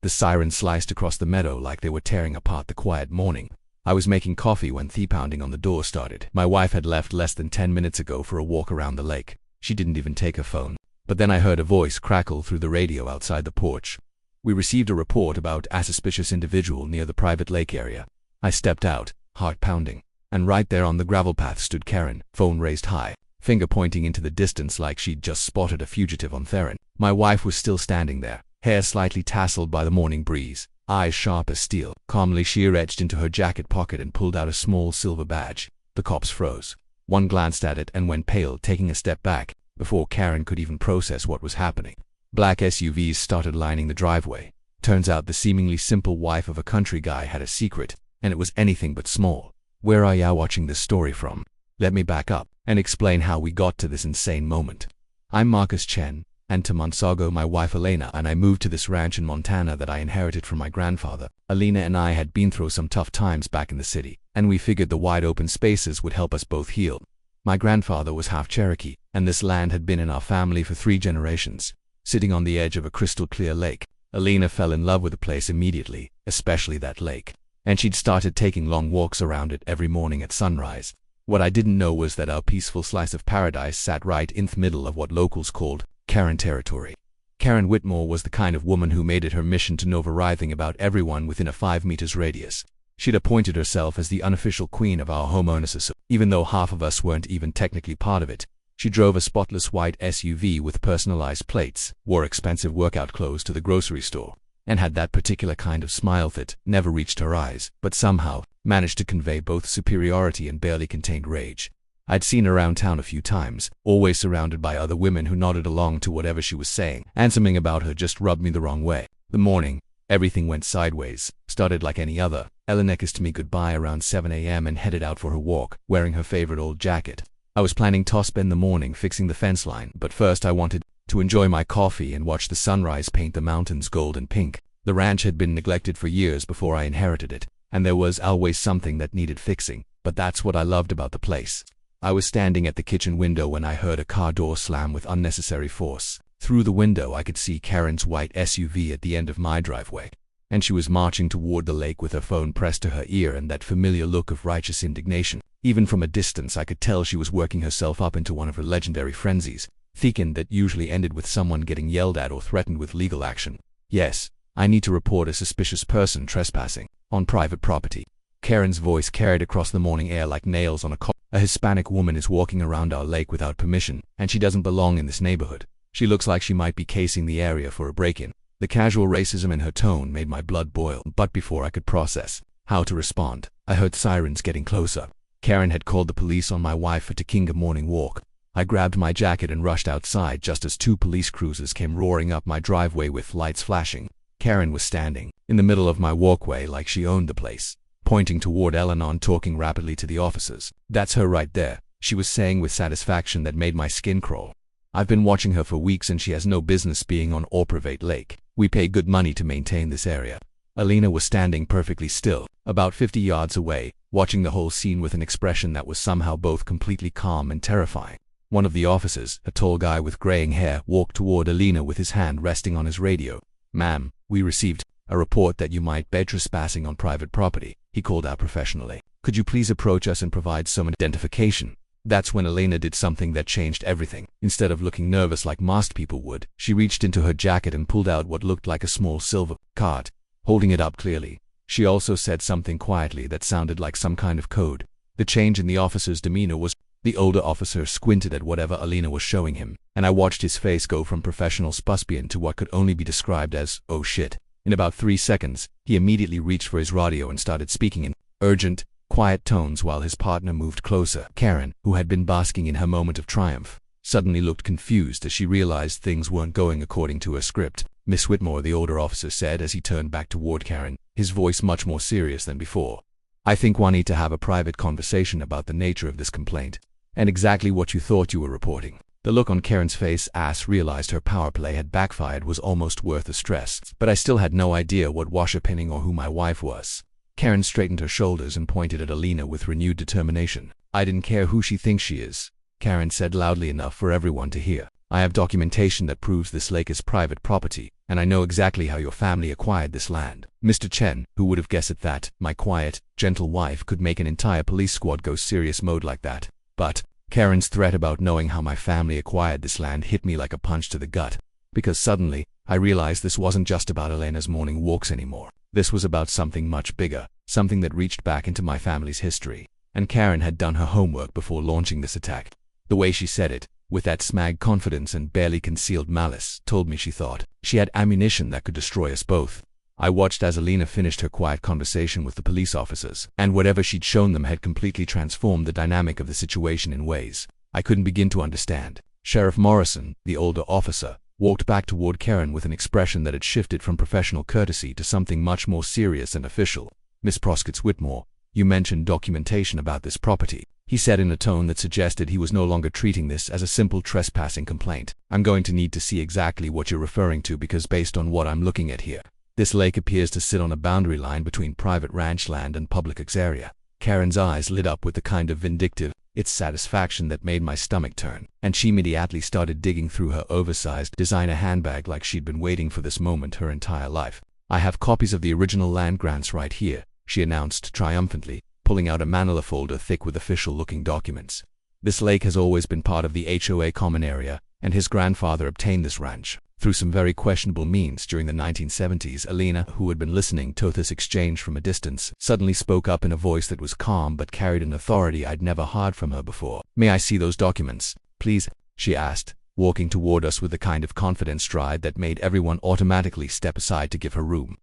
The sirens sliced across the meadow like they were tearing apart the quiet morning. I was making coffee when the pounding on the door started. My wife had left less than 10 minutes ago for a walk around the lake. She didn't even take her phone. But then I heard a voice crackle through the radio outside the porch. We received a report about a suspicious individual near the private lake area. I stepped out, heart pounding. And right there on the gravel path stood Karen, phone raised high, finger pointing into the distance like she'd just spotted a fugitive on Theron. My wife was still standing there, hair slightly tasseled by the morning breeze, eyes sharp as steel. Calmly she reached into her jacket pocket and pulled out a small silver badge. The cops froze. One glanced at it and went pale, taking a step back, before Karen could even process what was happening. Black SUVs started lining the driveway. Turns out the seemingly simple wife of a country guy had a secret, and it was anything but small. Where are ya watching this story from? Let me back up and explain how we got to this insane moment. I'm Marcus Chen, and 2 months ago my wife Elena and I moved to this ranch in Montana that I inherited from my grandfather. Elena and I had been through some tough times back in the city, and we figured the wide open spaces would help us both heal. My grandfather was half Cherokee, and this land had been in our family for 3 generations. Sitting on the edge of a crystal clear lake, Elena fell in love with the place immediately, especially that lake. And she'd started taking long walks around it every morning at sunrise. What I didn't know was that our peaceful slice of paradise sat right in the middle of what locals called Karen territory. Karen Whitmore was the kind of woman who made it her mission to know everything about everyone within a 5 meters radius. She'd appointed herself as the unofficial queen of our homeowners association, even though half of us weren't even technically part of it. She drove a spotless white SUV with personalized plates, wore expensive workout clothes to the grocery store, and had that particular kind of smile that never reached her eyes, but somehow managed to convey both superiority and barely contained rage. I'd seen her around town a few times, always surrounded by other women who nodded along to whatever she was saying, and something about her just rubbed me the wrong way. The morning, everything went sideways, started like any other. Elena kissed me goodbye around 7 a.m. and headed out for her walk, wearing her favorite old jacket. I was planning to spend the morning fixing the fence line, but first I wanted to enjoy my coffee and watch the sunrise paint the mountains gold and pink. The ranch had been neglected for years before I inherited it, and there was always something that needed fixing, but that's what I loved about the place. I was standing at the kitchen window when I heard a car door slam with unnecessary force. Through the window I could see Karen's white SUV at the end of my driveway, and she was marching toward the lake with her phone pressed to her ear and that familiar look of righteous indignation. Even from a distance I could tell she was working herself up into one of her legendary frenzies, thickened that usually ended with someone getting yelled at or threatened with legal action. Yes, I need to report a suspicious person trespassing on private property. Karen's voice carried across the morning air like nails on a collar. A Hispanic woman is walking around our lake without permission, and she doesn't belong in this neighborhood. She looks like she might be casing the area for a break-in. The casual racism in her tone made my blood boil, but before I could process how to respond, I heard sirens getting closer. Karen had called the police on my wife for taking a morning walk. I grabbed my jacket and rushed outside just as 2 police cruisers came roaring up my driveway with lights flashing. Karen was standing in the middle of my walkway like she owned the place, pointing toward Elena and talking rapidly to the officers. "That's her right there," she was saying with satisfaction that made my skin crawl. "I've been watching her for weeks and she has no business being on our private lake. We pay good money to maintain this area." Elena was standing perfectly still, about 50 yards away, watching the whole scene with an expression that was somehow both completely calm and terrifying. One of the officers, a tall guy with graying hair, walked toward Elena with his hand resting on his radio. "Ma'am, we received a report that you might be trespassing on private property," he called out professionally. "Could you please approach us and provide some identification?" That's when Elena did something that changed everything. Instead of looking nervous like most people would, she reached into her jacket and pulled out what looked like a small silver card, holding it up clearly. She also said something quietly that sounded like some kind of code. The change in the officer's demeanor was the older officer squinted at whatever Elena was showing him, and I watched his face go from professional spuspian to what could only be described as, "oh shit." In about 3 seconds, he immediately reached for his radio and started speaking in urgent, quiet tones while his partner moved closer. Karen, who had been basking in her moment of triumph, suddenly looked confused as she realized things weren't going according to her script. "Miss Whitmore," the older officer said as he turned back toward Karen, his voice much more serious than before. "I think we need to have a private conversation about the nature of this complaint, and exactly what you thought you were reporting." The look on Karen's face as realized her power play had backfired was almost worth the stress, but I still had no idea what washerpinning or who my wife was. Karen straightened her shoulders and pointed at Elena with renewed determination. "I didn't care who she thinks she is," Karen said loudly enough for everyone to hear. I have documentation that proves this lake is private property, and I know exactly how your family acquired this land. Mr. Chen, who would have guessed it that my quiet, gentle wife could make an entire police squad go serious mode like that? But Karen's threat about knowing how my family acquired this land hit me like a punch to the gut, because suddenly I realized this wasn't just about Elena's morning walks anymore. This was about something much bigger, something that reached back into my family's history. And Karen had done her homework before launching this attack. The way she said it, with that smag confidence and barely concealed malice, told me she thought she had ammunition that could destroy us both. I watched as Elena finished her quiet conversation with the police officers, and whatever she'd shown them had completely transformed the dynamic of the situation in ways I couldn't begin to understand. Sheriff Morrison, the older officer, walked back toward Karen with an expression that had shifted from professional courtesy to something much more serious and official. "Miss Proscott Whitmore, you mentioned documentation about this property," he said in a tone that suggested he was no longer treating this as a simple trespassing complaint. "I'm going to need to see exactly what you're referring to, because based on what I'm looking at here, this lake appears to sit on a boundary line between private ranch land and public area." Karen's eyes lit up with the kind of vindictive satisfaction that made my stomach turn, and she immediately started digging through her oversized designer handbag like she'd been waiting for this moment her entire life. "I have copies of the original land grants right here," she announced triumphantly, pulling out a manila folder thick with official-looking documents. "This lake has always been part of the HOA common area, and his grandfather obtained this ranch through some very questionable means during the 1970s. Elena, who had been listening to this exchange from a distance, suddenly spoke up in a voice that was calm but carried an authority I'd never heard from her before. "May I see those documents, please?" she asked, walking toward us with the kind of confident stride that made everyone automatically step aside to give her room.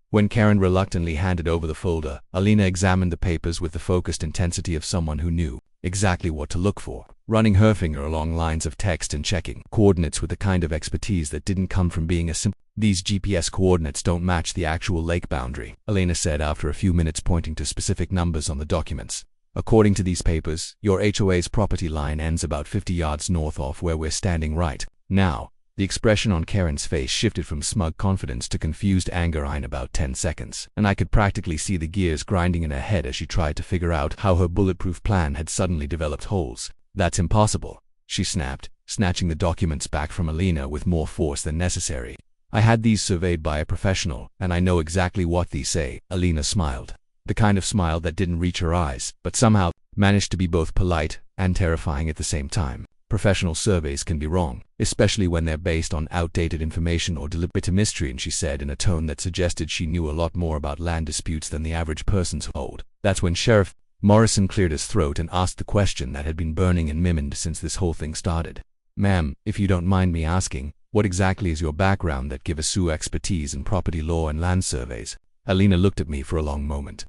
When Karen reluctantly handed over the folder, Elena examined the papers with the focused intensity of someone who knew exactly what to look for, running her finger along lines of text and checking coordinates with the kind of expertise that didn't come from being a simple. "These GPS coordinates don't match the actual lake boundary," Elena said after a few minutes, pointing to specific numbers on the documents. "According to these papers, your HOA's property line ends about 50 yards north of where we're standing right now." The expression on Karen's face shifted from smug confidence to confused anger in about 10 seconds, and I could practically see the gears grinding in her head as she tried to figure out how her bulletproof plan had suddenly developed holes. "That's impossible," she snapped, snatching the documents back from Elena with more force than necessary. "I had these surveyed by a professional, and I know exactly what these say." Elena smiled, the kind of smile that didn't reach her eyes, but somehow managed to be both polite and terrifying at the same time. "Professional surveys can be wrong, especially when they're based on outdated information or deliberate mystery," and she said in a tone that suggested she knew a lot more about land disputes than the average person's hold. That's when Sheriff Morrison cleared his throat and asked the question that had been burning in my mind since this whole thing started. "Ma'am, if you don't mind me asking, what exactly is your background that gives you expertise in property law and land surveys?" Elena looked at me for a long moment,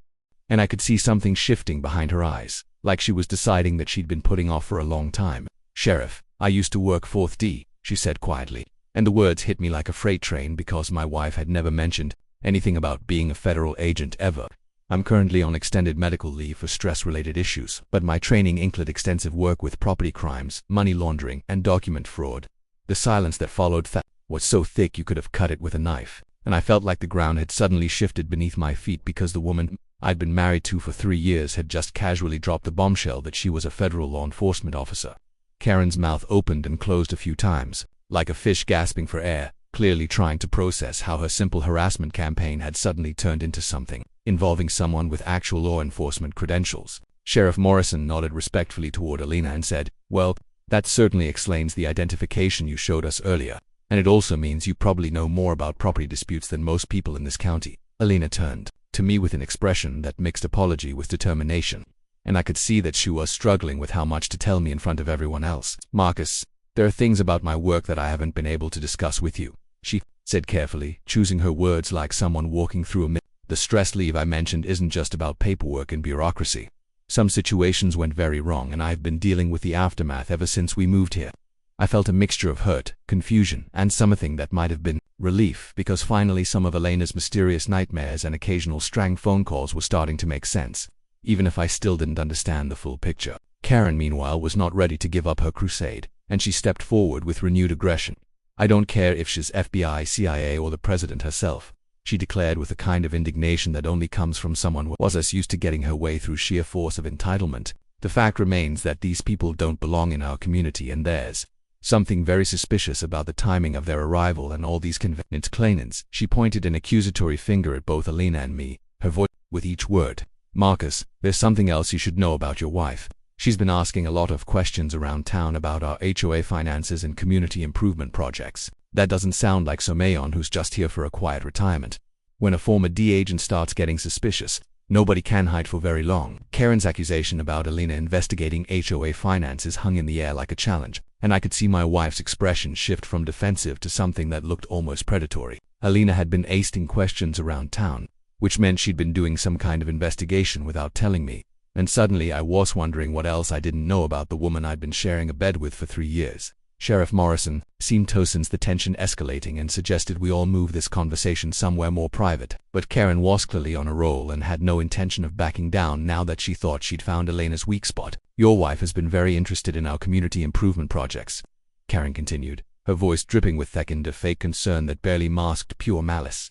and I could see something shifting behind her eyes, like she was deciding that she'd been putting off for a long time. "Sheriff, I used to work 4th D, she said quietly, and the words hit me like a freight train because my wife had never mentioned anything about being a federal agent ever. "I'm currently on extended medical leave for stress-related issues, but my training included extensive work with property crimes, money laundering, and document fraud." The silence that followed was so thick you could have cut it with a knife, and I felt like the ground had suddenly shifted beneath my feet because the woman I'd been married to for 3 years had just casually dropped the bombshell that she was a federal law enforcement officer. Karen's mouth opened and closed a few times, like a fish gasping for air, clearly trying to process how her simple harassment campaign had suddenly turned into something involving someone with actual law enforcement credentials. Sheriff Morrison nodded respectfully toward Elena and said, "Well, that certainly explains the identification you showed us earlier, and it also means you probably know more about property disputes than most people in this county." Elena turned to me with an expression that mixed apology with determination, and I could see that she was struggling with how much to tell me in front of everyone else. "Marcus, there are things about my work that I haven't been able to discuss with you," she said carefully, choosing her words like someone walking through a "The stress leave I mentioned isn't just about paperwork and bureaucracy. Some situations went very wrong, and I've been dealing with the aftermath ever since we moved here." I felt a mixture of hurt, confusion, and something that might have been relief, because finally some of Elena's mysterious nightmares and occasional strang phone calls were starting to make sense, even if I still didn't understand the full picture. Karen, meanwhile, was not ready to give up her crusade, and she stepped forward with renewed aggression. "I don't care if she's FBI, CIA, or the president herself," she declared with a kind of indignation that only comes from someone who was as used to getting her way through sheer force of entitlement. "The fact remains that these people don't belong in our community, and there's Something very suspicious about the timing of their arrival and all these convenient cleanings. She pointed an accusatory finger at both Elena and me, her voice with each word. Marcus, there's something else you should know about your wife. She's been asking a lot of questions around town about our HOA finances and community improvement projects. That doesn't sound like Somayon, who's just here for a quiet retirement. When a former D agent starts getting suspicious, nobody can hide for very long. Karen's accusation about Elena investigating HOA finances hung in the air like a challenge, and I could see my wife's expression shift from defensive to something that looked almost predatory. Elena had been asking questions around town, which meant she'd been doing some kind of investigation without telling me. And suddenly I was wondering what else I didn't know about the woman I'd been sharing a bed with for 3 years. Sheriff Morrison seemed to sense the tension escalating and suggested we all move this conversation somewhere more private. But Karen was clearly on a roll and had no intention of backing down now that she thought she'd found Elena's weak spot. Your wife has been very interested in our community improvement projects, Karen continued, her voice dripping with a fake concern that barely masked pure malice.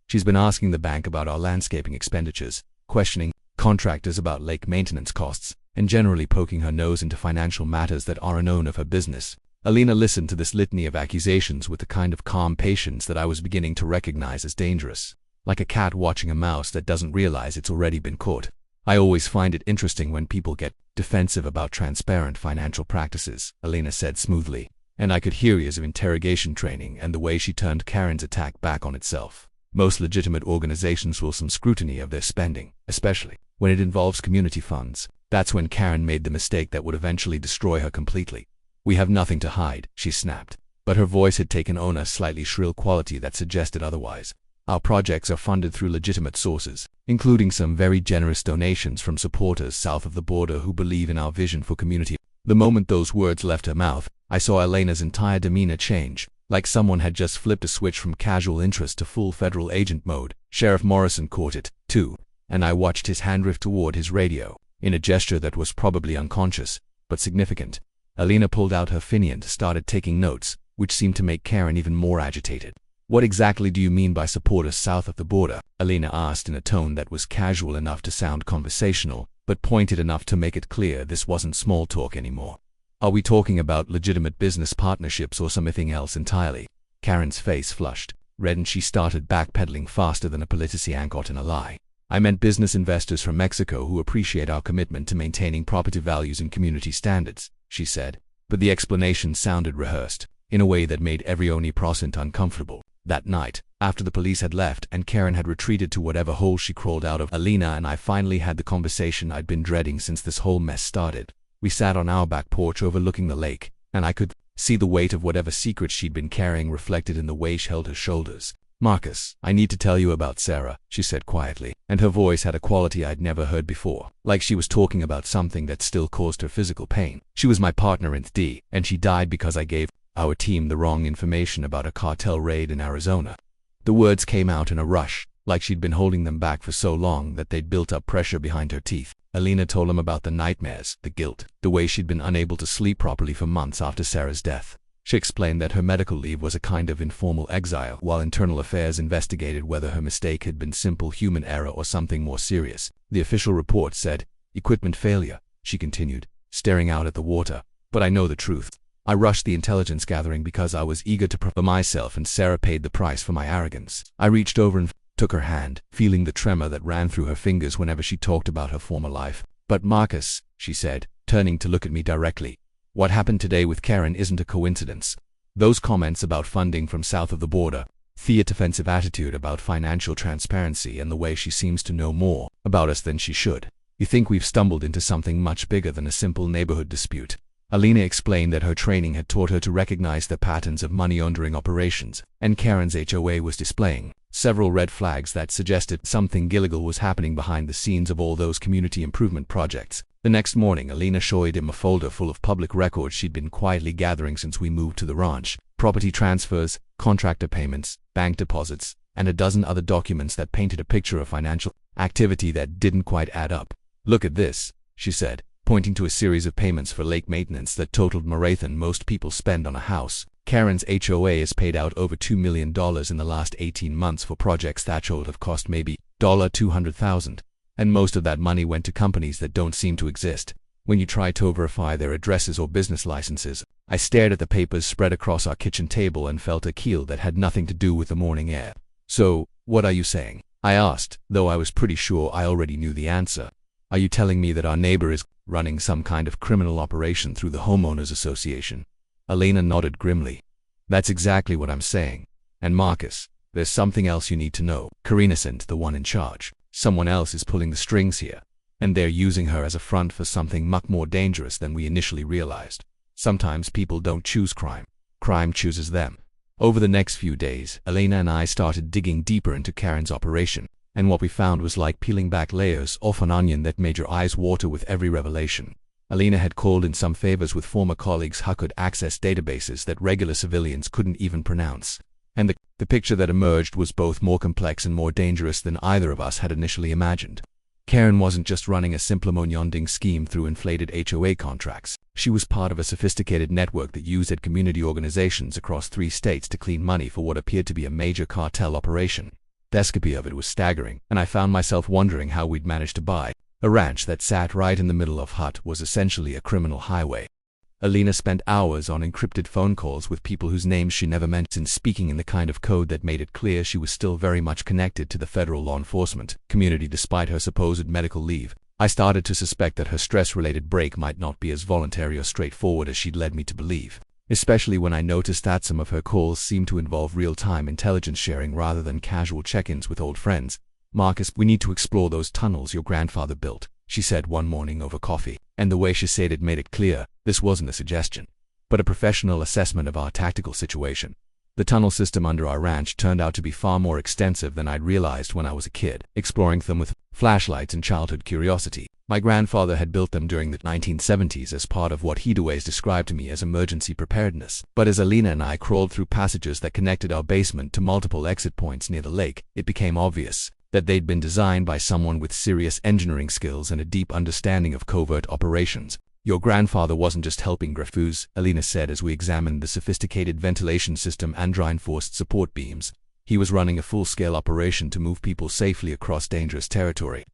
She's been asking the bank about our landscaping expenditures, questioning contractors about lake maintenance costs, and generally poking her nose into financial matters that aren't none of her business. Elena listened to this litany of accusations with the kind of calm patience that I was beginning to recognize as dangerous, like a cat watching a mouse that doesn't realize it's already been caught. I always find it interesting when people get defensive about transparent financial practices, Elena said smoothly, and I could hear years of interrogation training and the way she turned Karen's attack back on itself. Most legitimate organizations will some scrutiny of their spending, especially when it involves community funds. That's when Karen made the mistake that would eventually destroy her completely. We have nothing to hide, she snapped, but her voice had taken on a slightly shrill quality that suggested otherwise. Our projects are funded through legitimate sources, including some very generous donations from supporters south of the border who believe in our vision for community. The moment those words left her mouth, I saw Elena's entire demeanor change, like someone had just flipped a switch from casual interest to full federal agent mode. Sheriff Morrison caught it, too, and I watched his hand drift toward his radio, in a gesture that was probably unconscious, but significant. Elena pulled out her phone and started taking notes, which seemed to make Karen even more agitated. What exactly do you mean by supporters south of the border? Elena asked in a tone that was casual enough to sound conversational, but pointed enough to make it clear this wasn't small talk anymore. Are we talking about legitimate business partnerships or something else entirely? Karen's face flushed red and she started backpedaling faster than a politician caught in a lie. I meant business investors from Mexico who appreciate our commitment to maintaining property values and community standards, she said, but the explanation sounded rehearsed, in a way that made every omnipresent uncomfortable. That night, after the police had left and Karen had retreated to whatever hole she crawled out of, Elena and I finally had the conversation I'd been dreading since this whole mess started. We sat on our back porch overlooking the lake, and I could see the weight of whatever secret she'd been carrying reflected in the way she held her shoulders. Marcus, I need to tell you about Sarah, she said quietly, and her voice had a quality I'd never heard before, like she was talking about something that still caused her physical pain. She was my partner in D, and she died because I gave our team the wrong information about a cartel raid in Arizona. The words came out in a rush, like she'd been holding them back for so long that they'd built up pressure behind her teeth. Elena told him about the nightmares, the guilt, the way she'd been unable to sleep properly for months after Sarah's death. She explained that her medical leave was a kind of informal exile, while internal affairs investigated whether her mistake had been simple human error or something more serious. The official report said, equipment failure, she continued, staring out at the water. But I know the truth. I rushed the intelligence gathering because I was eager to prove myself, and Sarah paid the price for my arrogance. I reached over and took her hand, feeling the tremor that ran through her fingers whenever she talked about her former life. But Marcus, she said, turning to look at me directly, what happened today with Karen isn't a coincidence. Those comments about funding from south of the border, the defensive attitude about financial transparency, and the way she seems to know more about us than she should. You think we've stumbled into something much bigger than a simple neighborhood dispute. Elena explained that her training had taught her to recognize the patterns of money laundering operations, and Karen's HOA was displaying several red flags that suggested something illegal was happening behind the scenes of all those community improvement projects. The next morning, Elena showed him a folder full of public records she'd been quietly gathering since we moved to the ranch: property transfers, contractor payments, bank deposits, and a dozen other documents that painted a picture of financial activity that didn't quite add up. Look at this, she said, pointing to a series of payments for lake maintenance that totaled more than most people spend on a house. Karen's HOA has paid out over $2 million in the last 18 months for projects that should have cost maybe $200,000. And most of that money went to companies that don't seem to exist. When you try to verify their addresses or business licenses, I stared at the papers spread across our kitchen table and felt a chill that had nothing to do with the morning air. "So, what are you saying?" I asked, though I was pretty sure I already knew the answer. "Are you telling me that our neighbor is running some kind of criminal operation through the homeowners association?" Elena nodded grimly. "That's exactly what I'm saying. And Marcus, there's something else you need to know. Karina isn't the one in charge. Someone else is pulling the strings here. And they're using her as a front for something much more dangerous than we initially realized. Sometimes people don't choose crime. Crime chooses them." Over the next few days, Elena and I started digging deeper into Karen's operation, and what we found was like peeling back layers off an onion that made your eyes water with every revelation. Elena had called in some favors with former colleagues who could access databases that regular civilians couldn't even pronounce. And the picture that emerged was both more complex and more dangerous than either of us had initially imagined. Karen wasn't just running a simple money-laundering scheme through inflated HOA contracts. She was part of a sophisticated network that used community organizations across 3 states to clean money for what appeared to be a major cartel operation. The escapade of it was staggering, and I found myself wondering how we'd managed to buy a ranch that sat right in the middle of what was essentially a criminal highway. Elena spent hours on encrypted phone calls with people whose names she never mentioned, speaking in the kind of code that made it clear she was still very much connected to the federal law enforcement community despite her supposed medical leave. I started to suspect that her stress-related break might not be as voluntary or straightforward as she'd led me to believe, especially when I noticed that some of her calls seemed to involve real-time intelligence sharing rather than casual check-ins with old friends. "Marcus, we need to explore those tunnels your grandfather built," she said one morning over coffee, and the way she said it made it clear this wasn't a suggestion, but a professional assessment of our tactical situation. The tunnel system under our ranch turned out to be far more extensive than I'd realized when I was a kid, exploring them with flashlights and childhood curiosity. My grandfather had built them during the 1970s as part of what he'd always described to me as emergency preparedness. But as Elena and I crawled through passages that connected our basement to multiple exit points near the lake, it became obvious that they'd been designed by someone with serious engineering skills and a deep understanding of covert operations. "Your grandfather wasn't just helping grafus," Elena said as we examined the sophisticated ventilation system and reinforced support beams. "He was running a full-scale operation to move people safely across dangerous territory,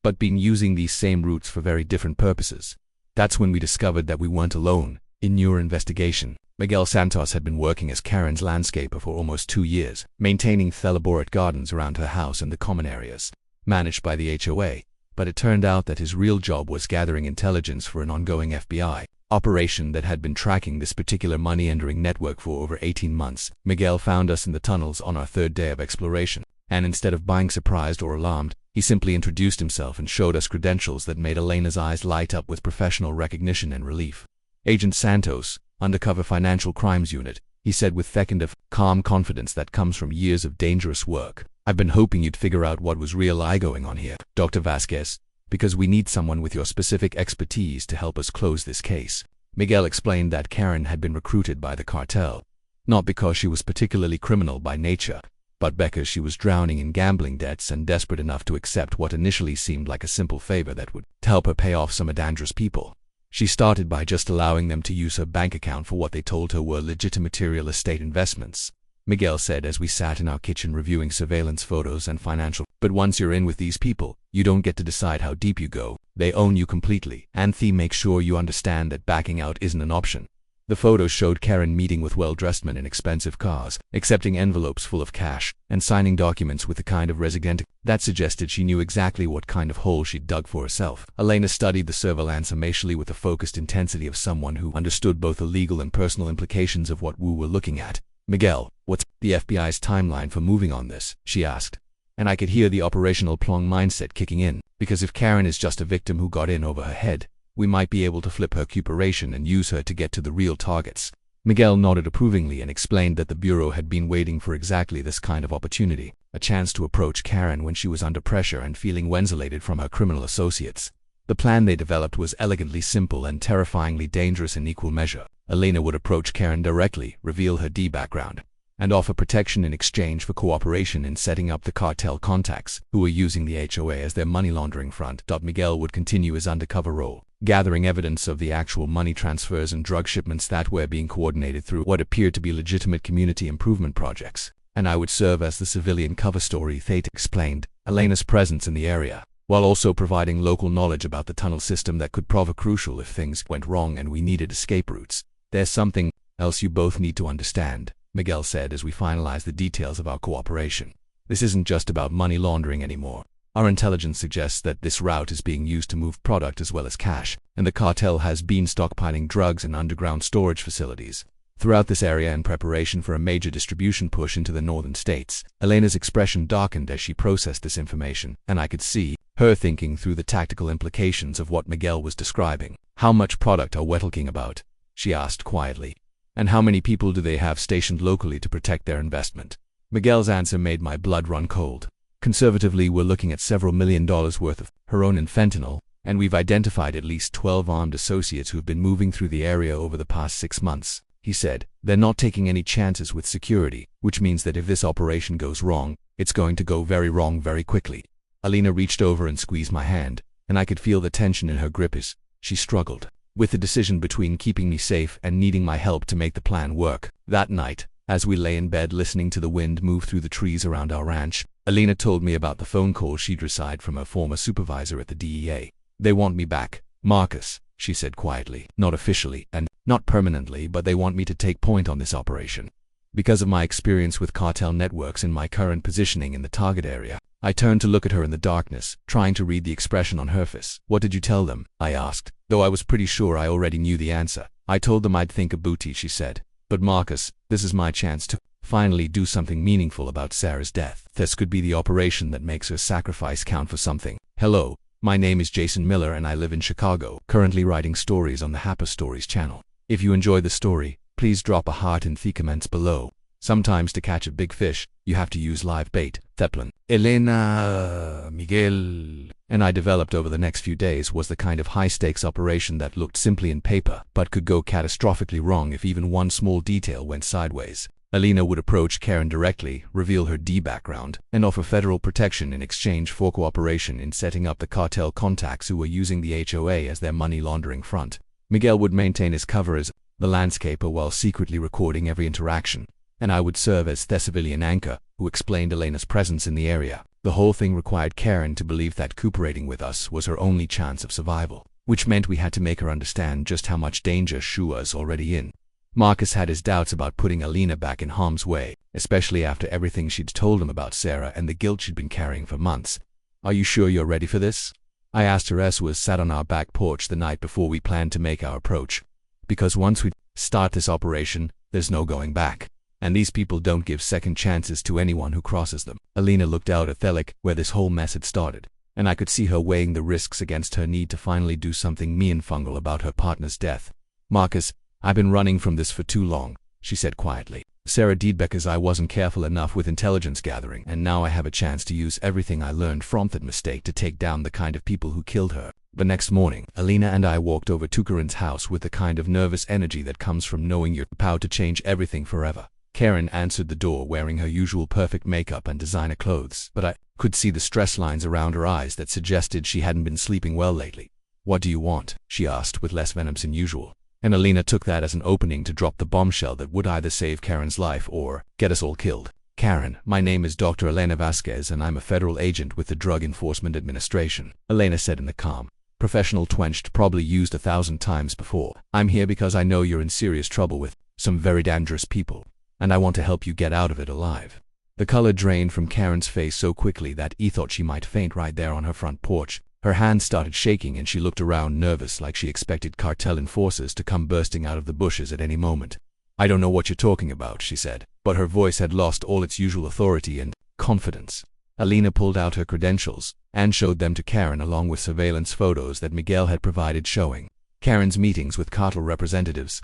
but been using these same routes for very different purposes." That's when we discovered that we weren't alone in your investigation. Miguel Santos had been working as Karen's landscaper for almost 2 years, maintaining elaborate gardens around her house and the common areas, managed by the HOA. But it turned out that his real job was gathering intelligence for an ongoing FBI operation that had been tracking this particular money-laundering network for over 18 months. Miguel found us in the tunnels on our 3rd day of exploration, and instead of being surprised or alarmed, he simply introduced himself and showed us credentials that made Elena's eyes light up with professional recognition and relief. "Agent Santos, Undercover Financial Crimes Unit," he said with that kind of calm confidence that comes from years of dangerous work. "I've been hoping you'd figure out what was really going on here, Dr. Vasquez, because we need someone with your specific expertise to help us close this case." Miguel explained that Karen had been recruited by the cartel, not because she was particularly criminal by nature, but because she was drowning in gambling debts and desperate enough to accept what initially seemed like a simple favor that would help her pay off some dangerous people. She started by just allowing them to use her bank account for what they told her were legitimate real estate investments, Miguel said as we sat in our kitchen reviewing surveillance photos and financial. "But once you're in with these people, you don't get to decide how deep you go. They own you completely, and they make sure you understand that backing out isn't an option." The photos showed Karen meeting with well-dressed men in expensive cars, accepting envelopes full of cash, and signing documents with the kind of resignation that suggested she knew exactly what kind of hole she'd dug for herself. Elena studied the surveillance amazingly with the focused intensity of someone who understood both the legal and personal implications of what we were looking at. "Miguel, what's the FBI's timeline for moving on this?" she asked. And I could hear the operational plong mindset kicking in, because if Karen is just a victim who got in over her head, we might be able to flip her operation and use her to get to the real targets. Miguel nodded approvingly and explained that the Bureau had been waiting for exactly this kind of opportunity, a chance to approach Karen when she was under pressure and feeling isolated from her criminal associates. The plan they developed was elegantly simple and terrifyingly dangerous in equal measure. Elena would approach Karen directly, reveal her background, and offer protection in exchange for cooperation in setting up the cartel contacts who were using the HOA as their money laundering front. Miguel would continue his undercover role, gathering evidence of the actual money transfers and drug shipments that were being coordinated through what appeared to be legitimate community improvement projects. And I would serve as the civilian cover story. Thate explained Elena's presence in the area, while also providing local knowledge about the tunnel system that could prove crucial if things went wrong and we needed escape routes. There's something else you both need to understand, Miguel said as we finalized the details of our cooperation. This isn't just about money laundering anymore. Our intelligence suggests that this route is being used to move product as well as cash, and the cartel has been stockpiling drugs in underground storage facilities throughout this area in preparation for a major distribution push into the northern states. Elena's expression darkened as she processed this information, and I could see her thinking through the tactical implications of what Miguel was describing. How much product are we talking about? She asked quietly. And how many people do they have stationed locally to protect their investment? Miguel's answer made my blood run cold. Conservatively, we're looking at several $1 million worth of heroin and fentanyl, and we've identified at least 12 armed associates who've been moving through the area over the past 6 months, he said. They're not taking any chances with security, which means that if this operation goes wrong, it's going to go very wrong very quickly. Elena reached over and squeezed my hand, and I could feel the tension in her grip as she struggled with the decision between keeping me safe and needing my help to make the plan work. That night, as we lay in bed listening to the wind move through the trees around our ranch, Elena told me about the phone call she'd received from her former supervisor at the DEA. They want me back, Marcus, she said quietly. Not officially, and not permanently, but they want me to take point on this operation. Because of my experience with cartel networks and my current positioning in the target area, I turned to look at her in the darkness, trying to read the expression on her face. What did you tell them? I asked, though I was pretty sure I already knew the answer. I told them I'd think a booty, she said. But Marcus, this is my chance to finally do something meaningful about Sarah's death. This could be the operation that makes her sacrifice count for something. Hello, my name is Jason Miller and I live in Chicago, currently writing stories on the Happy Stories channel. If you enjoy the story, please drop a heart in the comments below. Sometimes to catch a big fish, you have to use live bait. Zeppelin. Elena, Miguel, and I developed over the next few days was the kind of high-stakes operation that looked simply in paper, but could go catastrophically wrong if even one small detail went sideways. Elena would approach Karen directly, reveal her D background, and offer federal protection in exchange for cooperation in setting up the cartel contacts who were using the HOA as their money laundering front. Miguel would maintain his cover as the landscaper while secretly recording every interaction, and I would serve as the civilian anchor who explained Elena's presence in the area. The whole thing required Karen to believe that cooperating with us was her only chance of survival, which meant we had to make her understand just how much danger she was already in. Marcus had his doubts about putting Elena back in harm's way, especially after everything she'd told him about Sarah and the guilt she'd been carrying for months. Are you sure you're ready for this? I asked her as we sat on our back porch the night before we planned to make our approach. Because once we start this operation, there's no going back. And these people don't give second chances to anyone who crosses them. Elena looked out at the lake where this whole mess had started, and I could see her weighing the risks against her need to finally do something meaningful about her partner's death. Marcus, I've been running from this for too long, she said quietly. Sarah did because I wasn't careful enough with intelligence gathering, and now I have a chance to use everything I learned from that mistake to take down the kind of people who killed her. The next morning, Elena and I walked over to Karen's house with the kind of nervous energy that comes from knowing you're about to change everything forever. Karen answered the door wearing her usual perfect makeup and designer clothes, but I could see the stress lines around her eyes that suggested she hadn't been sleeping well lately. What do you want? She asked with less venom than usual. And Elena took that as an opening to drop the bombshell that would either save Karen's life or get us all killed. Karen, my name is Dr. Elena Vasquez and I'm a federal agent with the Drug Enforcement Administration, Elena said in the calm, professional twanged probably used 1,000 times before. I'm here because I know you're in serious trouble with some very dangerous people, and I want to help you get out of it alive. The color drained from Karen's face so quickly that he thought she might faint right there on her front porch. Her hands started shaking and she looked around nervous like she expected cartel enforcers to come bursting out of the bushes at any moment. I don't know what you're talking about, she said, but her voice had lost all its usual authority and confidence. Elena pulled out her credentials and showed them to Karen along with surveillance photos that Miguel had provided showing Karen's meetings with cartel representatives.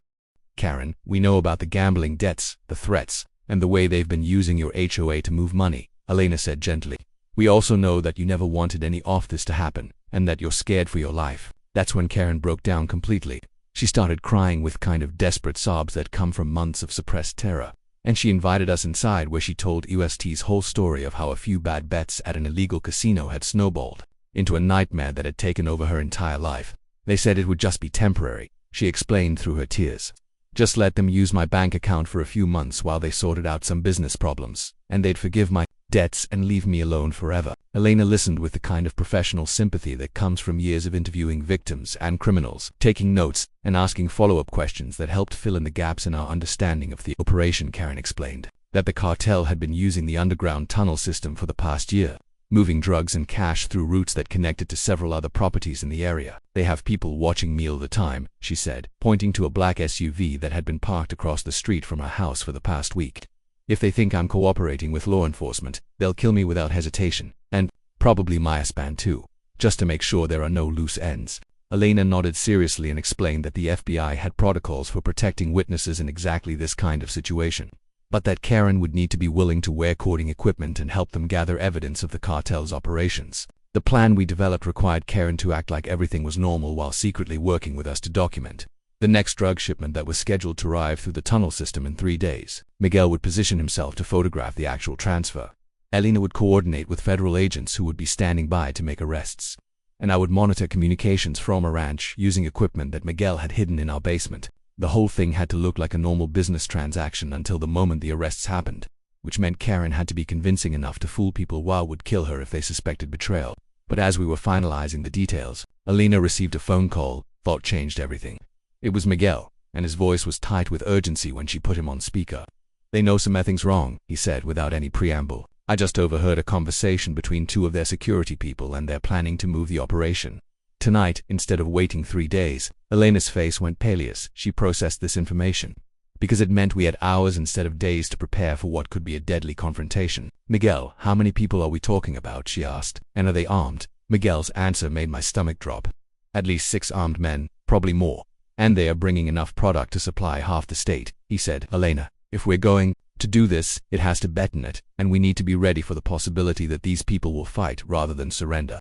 Karen, we know about the gambling debts, the threats, and the way they've been using your HOA to move money, Elena said gently. We also know that you never wanted any of this to happen, and that you're scared for your life. That's when Karen broke down completely. She started crying with kind of desperate sobs that come from months of suppressed terror, and she invited us inside where she told UST's whole story of how a few bad bets at an illegal casino had snowballed into a nightmare that had taken over her entire life. They said it would just be temporary, she explained through her tears. Just let them use my bank account for a few months while they sorted out some business problems, and they'd forgive my debts, and leave me alone forever. Elena listened with the kind of professional sympathy that comes from years of interviewing victims and criminals, taking notes, and asking follow-up questions that helped fill in the gaps in our understanding of the operation. Karen explained that the cartel had been using the underground tunnel system for the past year, moving drugs and cash through routes that connected to several other properties in the area. They have people watching me all the time, she said, pointing to a black SUV that had been parked across the street from our house for the past week. If they think I'm cooperating with law enforcement, they'll kill me without hesitation, and probably my husband too, just to make sure there are no loose ends. Elena nodded seriously and explained that the FBI had protocols for protecting witnesses in exactly this kind of situation, but that Karen would need to be willing to wear cording equipment and help them gather evidence of the cartel's operations. The plan we developed required Karen to act like everything was normal while secretly working with us to document the next drug shipment that was scheduled to arrive through the tunnel system in 3 days. Miguel would position himself to photograph the actual transfer. Elena would coordinate with federal agents who would be standing by to make arrests, and I would monitor communications from a ranch using equipment that Miguel had hidden in our basement. The whole thing had to look like a normal business transaction until the moment the arrests happened, which meant Karen had to be convincing enough to fool people while would kill her if they suspected betrayal. But as we were finalizing the details, Elena received a phone call. Thought changed everything. It was Miguel, and his voice was tight with urgency when she put him on speaker. "They know something's wrong," he said without any preamble. "I just overheard a conversation between 2 of their security people, and they're planning to move the operation tonight instead of waiting 3 days. Elena's face went pale as she processed this information, because it meant we had hours instead of days to prepare for what could be a deadly confrontation. "Miguel, how many people are we talking about?" she asked. "And are they armed?" Miguel's answer made my stomach drop. "At least 6 armed men, probably more. And they are bringing enough product to supply half the state," he said. "Elena, if we're going to do this, it has to bet on it, and we need to be ready for the possibility that these people will fight rather than surrender."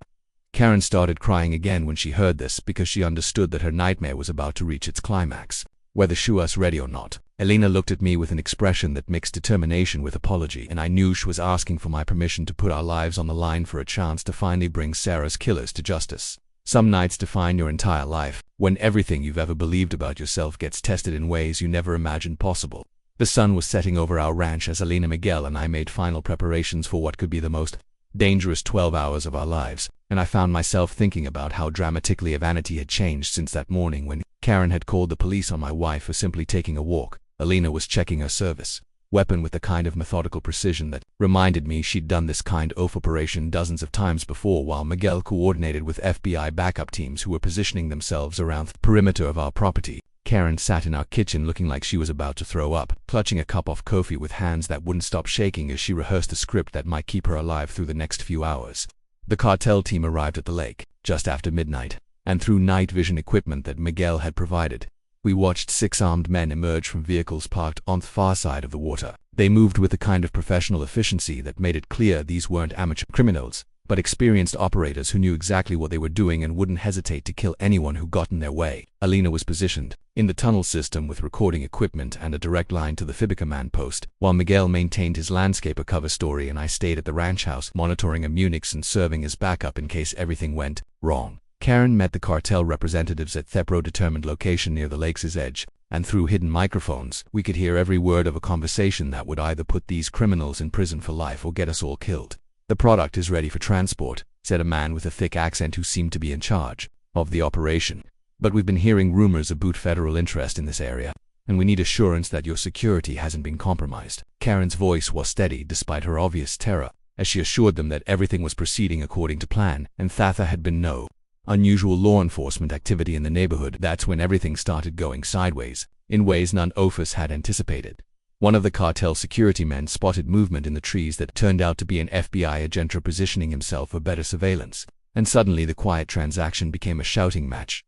Karen started crying again when she heard this because she understood that her nightmare was about to reach its climax. Whether she was ready or not, Elena looked at me with an expression that mixed determination with apology, and I knew she was asking for my permission to put our lives on the line for a chance to finally bring Sarah's killers to justice. Some nights define your entire life, when everything you've ever believed about yourself gets tested in ways you never imagined possible. The sun was setting over our ranch as Elena, Miguel, and I made final preparations for what could be the most dangerous 12 hours of our lives, and I found myself thinking about how dramatically vanity had changed since that morning when Karen had called the police on my wife for simply taking a walk. Elena was checking her service weapon with the kind of methodical precision that reminded me she'd done this kind of operation dozens of times before, while Miguel coordinated with FBI backup teams who were positioning themselves around the perimeter of our property. Karen sat in our kitchen looking like she was about to throw up, clutching a cup of coffee with hands that wouldn't stop shaking as she rehearsed a script that might keep her alive through the next few hours. The cartel team arrived at the lake just after midnight, and through night vision equipment that Miguel had provided, we watched 6 armed men emerge from vehicles parked on the far side of the water. They moved with the kind of professional efficiency that made it clear these weren't amateur criminals, but experienced operators who knew exactly what they were doing and wouldn't hesitate to kill anyone who got in their way. Elena was positioned in the tunnel system with recording equipment and a direct line to the FIBA command post, while Miguel maintained his landscaper cover story and I stayed at the ranch house monitoring immunics and serving as backup in case everything went wrong. Karen met the cartel representatives at the predetermined location near the lake's edge, and through hidden microphones, we could hear every word of a conversation that would either put these criminals in prison for life or get us all killed. "The product is ready for transport," said a man with a thick accent who seemed to be in charge of the operation. "But we've been hearing rumors about federal interest in this area, and we need assurance that your security hasn't been compromised." Karen's voice was steady despite her obvious terror, as she assured them that everything was proceeding according to plan, and there had been no unusual law enforcement activity in the neighborhood. That's when everything started going sideways, in ways none of us had anticipated. One of the cartel security men spotted movement in the trees that turned out to be an FBI agent positioning himself for better surveillance, and suddenly the quiet transaction became a shouting match.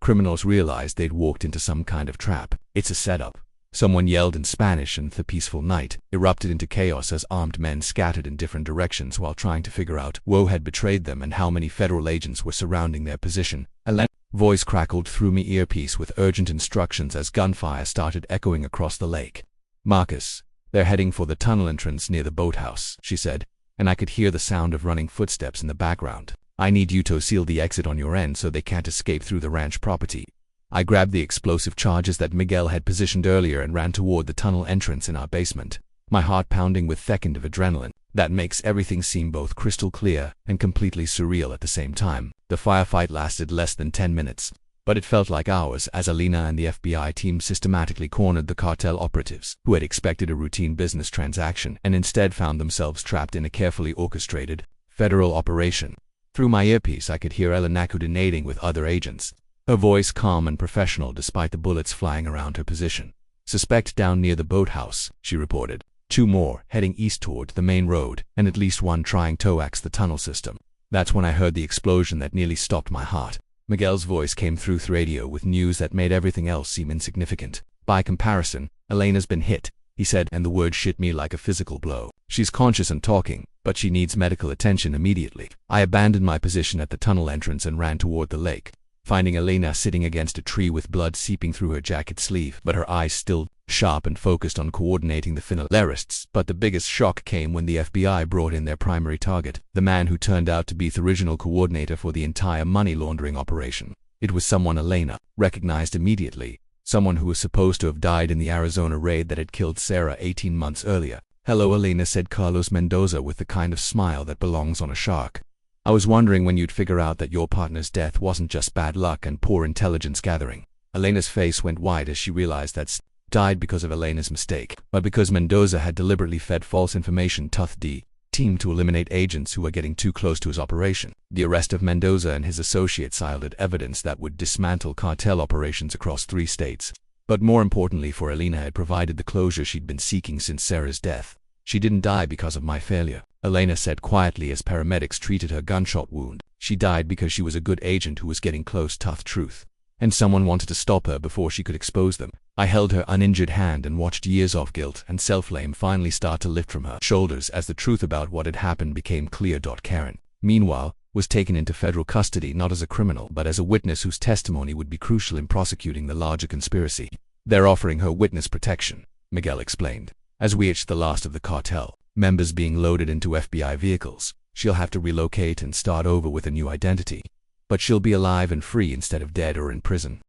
Criminals realized they'd walked into some kind of trap. "It's a setup," someone yelled in Spanish, and the peaceful night erupted into chaos as armed men scattered in different directions while trying to figure out who had betrayed them and how many federal agents were surrounding their position. Elena's voice crackled through my earpiece with urgent instructions as gunfire started echoing across the lake. "Marcus, they're heading for the tunnel entrance near the boathouse," she said, and I could hear the sound of running footsteps in the background. "I need you to seal the exit on your end so they can't escape through the ranch property." I grabbed the explosive charges that Miguel had positioned earlier and ran toward the tunnel entrance in our basement, my heart pounding with second of adrenaline. That makes everything seem both crystal clear and completely surreal at the same time. The firefight lasted less than 10 minutes, but it felt like hours as Elena and the FBI team systematically cornered the cartel operatives, who had expected a routine business transaction and instead found themselves trapped in a carefully orchestrated federal operation. Through my earpiece, I could hear Elena coordinating with other agents, her voice calm and professional despite the bullets flying around her position. "Suspect down near the boathouse," she reported. "2 more heading east toward the main road, and at least 1 trying to access the tunnel system." That's when I heard the explosion that nearly stopped my heart. Miguel's voice came through the radio with news that made everything else seem insignificant. "By comparison, Elena's been hit," he said, and the word hit me like a physical blow. "She's conscious and talking, but she needs medical attention immediately." I abandoned my position at the tunnel entrance and ran toward the lake, finding Elena sitting against a tree with blood seeping through her jacket sleeve, but her eyes still sharp and focused on coordinating the finalists. But the biggest shock came when the FBI brought in their primary target, the man who turned out to be the original coordinator for the entire money laundering operation. It was someone Elena recognized immediately, someone who was supposed to have died in the Arizona raid that had killed Sarah 18 months earlier. "Hello, Elena," said Carlos Mendoza with the kind of smile that belongs on a shark. "I was wondering when you'd figure out that your partner's death wasn't just bad luck and poor intelligence gathering." Elena's face went wide as she realized that died because of Elena's mistake, but because Mendoza had deliberately fed false information to the team to eliminate agents who were getting too close to his operation. The arrest of Mendoza and his associates yielded evidence that would dismantle cartel operations across 3 states. But more importantly for Elena, had provided the closure she'd been seeking since Sarah's death. "She didn't die because of my failure," Elena said quietly as paramedics treated her gunshot wound. "She died because she was a good agent who was getting close to the truth, and someone wanted to stop her before she could expose them." I held her uninjured hand and watched years of guilt and self-blame finally start to lift from her shoulders as the truth about what had happened became clear. Karen, meanwhile, was taken into federal custody not as a criminal but as a witness whose testimony would be crucial in prosecuting the larger conspiracy. "They're offering her witness protection," Miguel explained. "As we reach the last of the cartel members being loaded into FBI vehicles, she'll have to relocate and start over with a new identity. But she'll be alive and free instead of dead or in prison."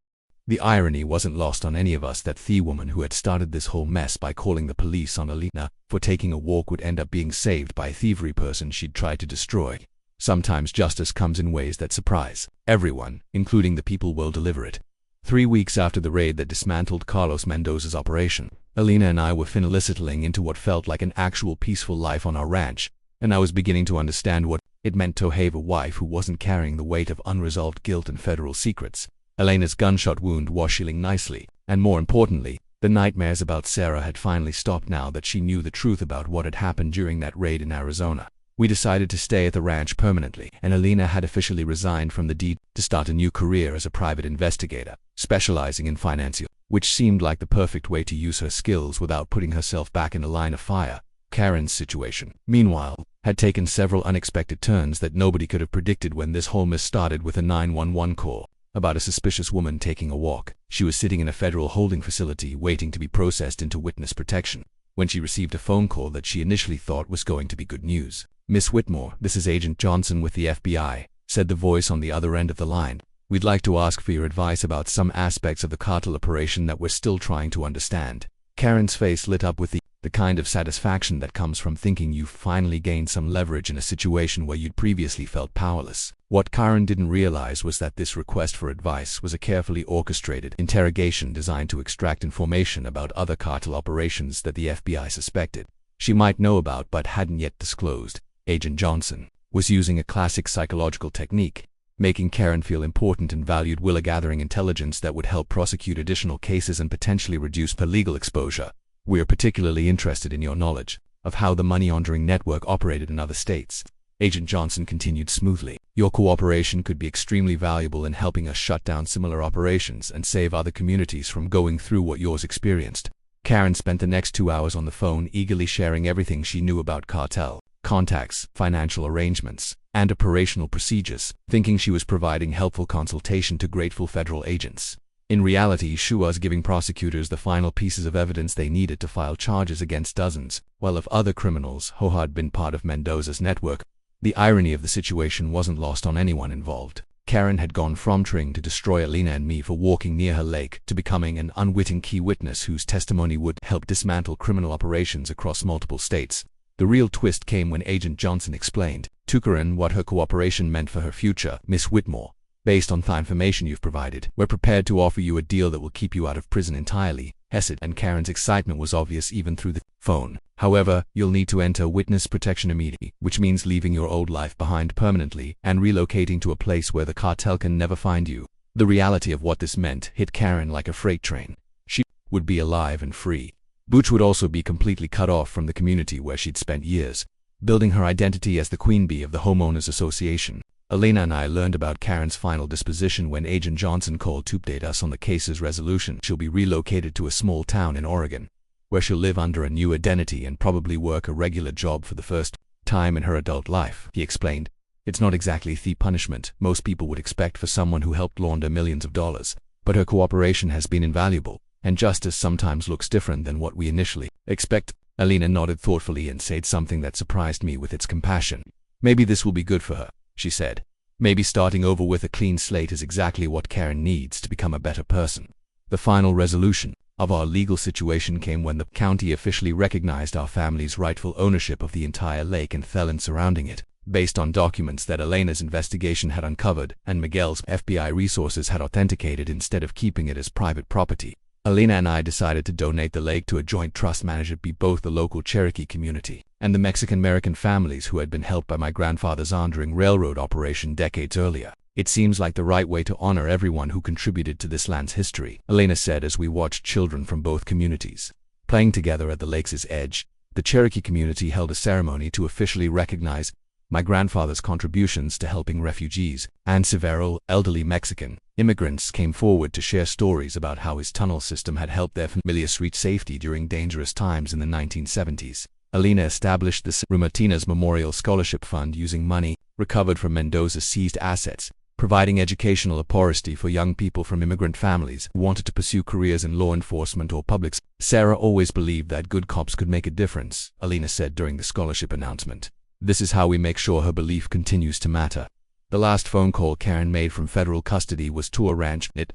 The irony wasn't lost on any of us that the woman who had started this whole mess by calling the police on Elena for taking a walk would end up being saved by a thievery person she'd tried to destroy. Sometimes justice comes in ways that surprise everyone, including the people who will deliver it. 3 weeks after the raid that dismantled Carlos Mendoza's operation, Elena and I were finally settling into what felt like an actual peaceful life on our ranch, and I was beginning to understand what it meant to have a wife who wasn't carrying the weight of unresolved guilt and federal secrets. Elena's gunshot wound was healing nicely, and more importantly, the nightmares about Sarah had finally stopped now that she knew the truth about what had happened during that raid in Arizona. We decided to stay at the ranch permanently, and Elena had officially resigned from the deed to start a new career as a private investigator, specializing in finance, which seemed like the perfect way to use her skills without putting herself back in the line of fire. Karen's situation, meanwhile, had taken several unexpected turns that nobody could have predicted when this whole mess started with a 911 call about a suspicious woman taking a walk. She was sitting in a federal holding facility waiting to be processed into witness protection when she received a phone call that she initially thought was going to be good news. "Miss Whitmore, this is Agent Johnson with the FBI," said the voice on the other end of the line. "We'd like to ask for your advice about some aspects of the cartel operation that we're still trying to understand." Karen's face lit up with the kind of satisfaction that comes from thinking you've finally gained some leverage in a situation where you'd previously felt powerless. What Karen didn't realize was that this request for advice was a carefully orchestrated interrogation designed to extract information about other cartel operations that the FBI suspected she might know about but hadn't yet disclosed. Agent Johnson was using a classic psychological technique, making Karen feel important and valued while gathering intelligence that would help prosecute additional cases and potentially reduce her legal exposure. "We are particularly interested in your knowledge of how the money laundering network operated in other states," Agent Johnson continued smoothly. "Your cooperation could be extremely valuable in helping us shut down similar operations and save other communities from going through what yours experienced." Karen spent the next 2 hours on the phone eagerly sharing everything she knew about cartel contacts, financial arrangements, and operational procedures, thinking she was providing helpful consultation to grateful federal agents. In reality, she was giving prosecutors the final pieces of evidence they needed to file charges against dozens, while of other criminals who had been part of Mendoza's network. The irony of the situation wasn't lost on anyone involved. Karen had gone from trying to destroy Elena and me for walking near her lake to becoming an unwitting key witness whose testimony would help dismantle criminal operations across multiple states. The real twist came when Agent Johnson explained to Karen what her cooperation meant for her future. "Miss Whitmore, based on the information you've provided, we're prepared to offer you a deal that will keep you out of prison entirely." Hesed and Karen's excitement was obvious even through the phone. "However, you'll need to enter witness protection immediately, which means leaving your old life behind permanently and relocating to a place where the cartel can never find you." The reality of what this meant hit Karen like a freight train. She would be alive and free. Butch would also be completely cut off from the community where she'd spent years, building her identity as the queen bee of the homeowners association. Elena and I learned about Karen's final disposition when Agent Johnson called to update us on the case's resolution. She'll be relocated to a small town in Oregon, where she'll live under a new identity and probably work a regular job for the first time in her adult life, he explained. "It's not exactly the punishment most people would expect for someone who helped launder millions of dollars, but her cooperation has been invaluable, and justice sometimes looks different than what we initially expect." Elena nodded thoughtfully and said something that surprised me with its compassion. "Maybe this will be good for her," she said. "Maybe starting over with a clean slate is exactly what Karen needs to become a better person." The final resolution of our legal situation came when the county officially recognized our family's rightful ownership of the entire lake and Thelen surrounding it, based on documents that Elena's investigation had uncovered and Miguel's FBI resources had authenticated instead of keeping it as private property. Elena and I decided to donate the lake to a joint trust managed by both the local Cherokee community and the Mexican-American families who had been helped by my grandfather's Andering Railroad operation decades earlier. "It seems like the right way to honor everyone who contributed to this land's history," Elena said as we watched children from both communities playing together at the lake's edge. The Cherokee community held a ceremony to officially recognize my grandfather's contributions to helping refugees, and several elderly Mexican immigrants came forward to share stories about how his tunnel system had helped their families reach safety during dangerous times in the 1970s. Elena established the Martinez Memorial Scholarship Fund using money recovered from Mendoza's seized assets, providing educational opportunity for young people from immigrant families who wanted to pursue careers in law enforcement or public. "Sarah always believed that good cops could make a difference," Elena said during the scholarship announcement. "This is how we make sure her belief continues to matter." The last phone call Karen made from federal custody was to a ranch. It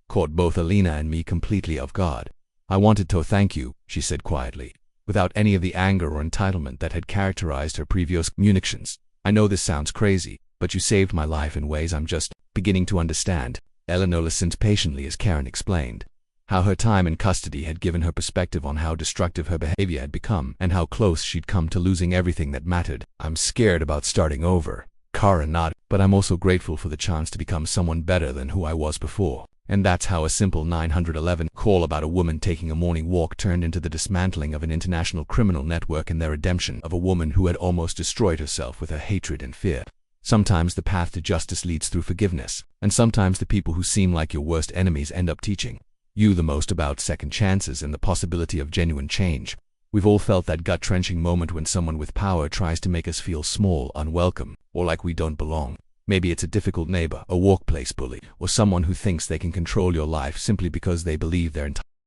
caught both Elena and me completely off guard. "I wanted to thank you," she said quietly, without any of the anger or entitlement that had characterized her previous communications. "I know this sounds crazy, but you saved my life in ways I'm just beginning to understand." Elena listened patiently as Karen explained how her time in custody had given her perspective on how destructive her behavior had become and how close she'd come to losing everything that mattered. "I'm scared about starting over," Karen nodded, "but I'm also grateful for the chance to become someone better than who I was before." And that's how a simple 911 call about a woman taking a morning walk turned into the dismantling of an international criminal network and the redemption of a woman who had almost destroyed herself with her hatred and fear. Sometimes the path to justice leads through forgiveness, and sometimes the people who seem like your worst enemies end up teaching you the most about second chances and the possibility of genuine change. We've all felt that gut-wrenching moment when someone with power tries to make us feel small, unwelcome, or like we don't belong. Maybe it's a difficult neighbor, a workplace bully, or someone who thinks they can control your life simply because they believe they're entitled.